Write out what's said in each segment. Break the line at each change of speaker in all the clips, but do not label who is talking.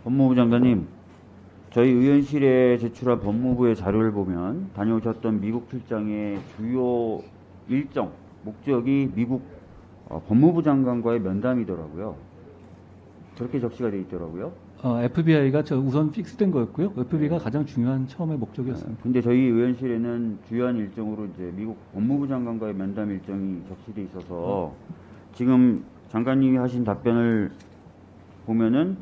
법무부 장관님, 저희 의원실에 제출한 법무부의 자료를 보면 다녀오셨던 미국 출장의 주요 일정, 목적이 미국 법무부 장관과의 면담이더라고요. 그렇게 적시가 돼 있더라고요.
FBI가 우선 픽스된 거였고요. FBI가 가장 중요한 처음의 목적이었습니다.
근데 저희 의원실에는 주요한 일정으로 이제 미국 법무부 장관과의 면담 일정이 적시돼 있어서 지금 장관님이 하신 답변을 보면은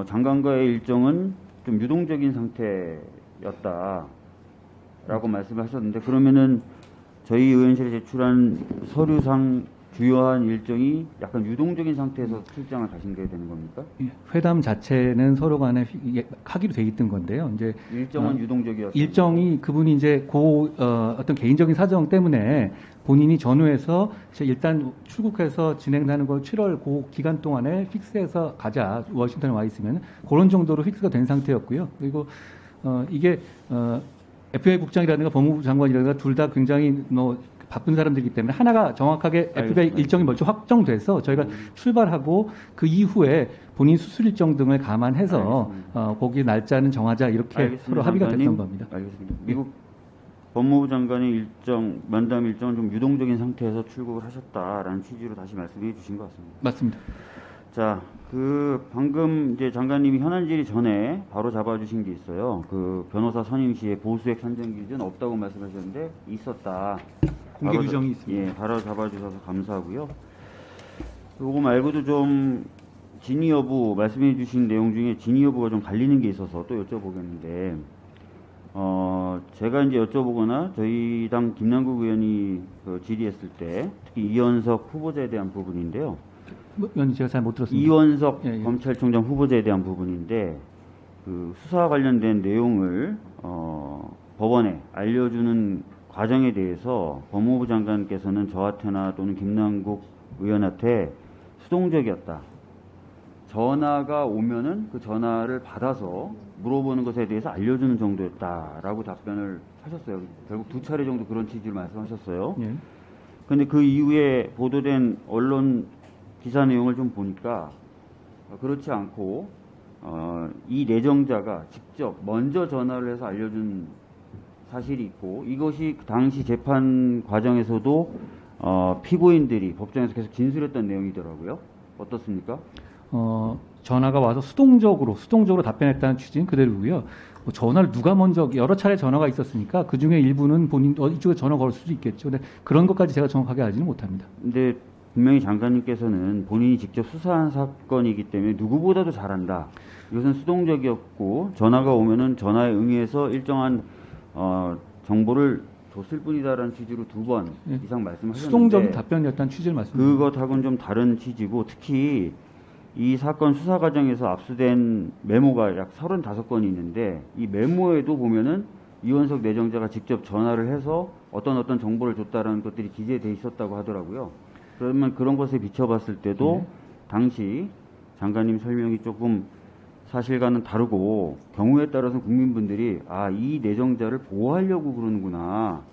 장관과의 일정은 좀 유동적인 상태였다라고 말씀을 하셨는데, 그러면은 저희 의원실에 제출한 서류상 주요한 일정이 약간 유동적인 상태에서 출장을 가신 게 되는 겁니까?
회담 자체는 서로 간에 하기로 돼 있던 건데요. 이제
일정은 유동적이었어요.
일정이 그분이 이제 어떤 개인적인 사정 때문에 본인이 전후해서 일단 출국해서 진행하는 걸 7월 그 기간 동안에 픽스해서 가자, 워싱턴에 와 있으면 그런 정도로 픽스가 된 상태였고요. 그리고 이게 FBI 국장이라든가 법무부 장관이라든가 둘 다 굉장히 바쁜 사람들이기 때문에 하나가 정확하게 FBI 일정이 먼저 확정돼서 저희가 출발하고 그 이후에 본인 수술 일정 등을 감안해서 거기 날짜는 정하자, 이렇게 서로 합의가 됐던 겁니다.
알겠습니다. 미국 법무부 장관의 일정, 면담 일정은 좀 유동적인 상태에서 출국을 하셨다라는 취지로 다시 말씀해 주신 것 같습니다.
맞습니다.
자, 방금 이제 장관님이 현안 질의 전에 바로 잡아주신 게 있어요. 변호사 선임 시에 보수액 산정 기준 없다고 말씀하셨는데 있었다.
공개 규정이 있습니다.
예, 바로 잡아주셔서 감사하고요. 요거 말고도 좀 진위 여부 말씀해 주신 내용 중에 진위 여부가 좀 갈리는 게 있어서 또 여쭤보겠는데, 제가 이제 여쭤보거나 저희 당 김남국 의원이 질의했을 때 특히 이원석 후보자에 대한 부분인데요.
의원님, 제가 잘 못 들었습니다.
이원석 검찰총장 후보자에 대한 부분인데, 수사와 관련된 내용을 법원에 알려주는 과정에 대해서 법무부 장관께서는 저한테나 또는 김남국 의원한테 수동적이었다. 전화가 오면은 그 전화를 받아서 물어보는 것에 대해서 알려주는 정도였다라고 답변을 하셨어요. 결국 2차례 정도 그런 취지를 말씀하셨어요. 그런데 그 이후에 보도된 언론 기사 내용을 좀 보니까 그렇지 않고 이 내정자가 직접 먼저 전화를 해서 알려준 사실이 있고, 이것이 당시 재판 과정에서도 피고인들이 법정에서 계속 진술했던 내용이더라고요. 어떻습니까?
전화가 와서 수동적으로 답변했다는 취지는 그대로고요. 전화를 누가 먼저, 여러 차례 전화가 있었으니까 그 중에 일부는 본인 이쪽에 전화 걸 수도 있겠죠. 근데 그런 것까지 제가 정확하게 알지는 못합니다.
근데 분명히 장관님께서는 본인이 직접 수사한 사건이기 때문에 누구보다도 잘한다. 이것은 수동적이었고 전화가 오면은 전화에 응해서 일정한 정보를 줬을 뿐이다라는 취지로 2번 이상 말씀하셨는데,
수동적인 답변이었다는 취지를 말씀드립니다.
그것하고는 좀 다른 취지고, 특히 이 사건 수사 과정에서 압수된 메모가 약 35건이 있는데, 이 메모에도 보면은 이원석 내정자가 직접 전화를 해서 어떤 정보를 줬다라는 것들이 기재돼 있었다고 하더라고요. 그러면 그런 것에 비춰봤을 때도 당시 장관님 설명이 조금 사실과는 다르고, 경우에 따라서 국민분들이 이 내정자를 보호하려고 그러는구나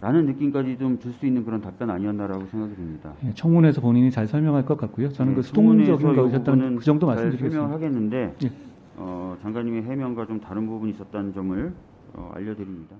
라는 느낌까지 좀 줄 수 있는 그런 답변 아니었나라고 생각이 듭니다.
청문회에서 본인이 잘 설명할 것 같고요. 저는 그 수동적인 거였다는 그 정도 말씀드리겠습니다.
설명을 하겠는데 장관님의 해명과 좀 다른 부분이 있었다는 점을 알려드립니다.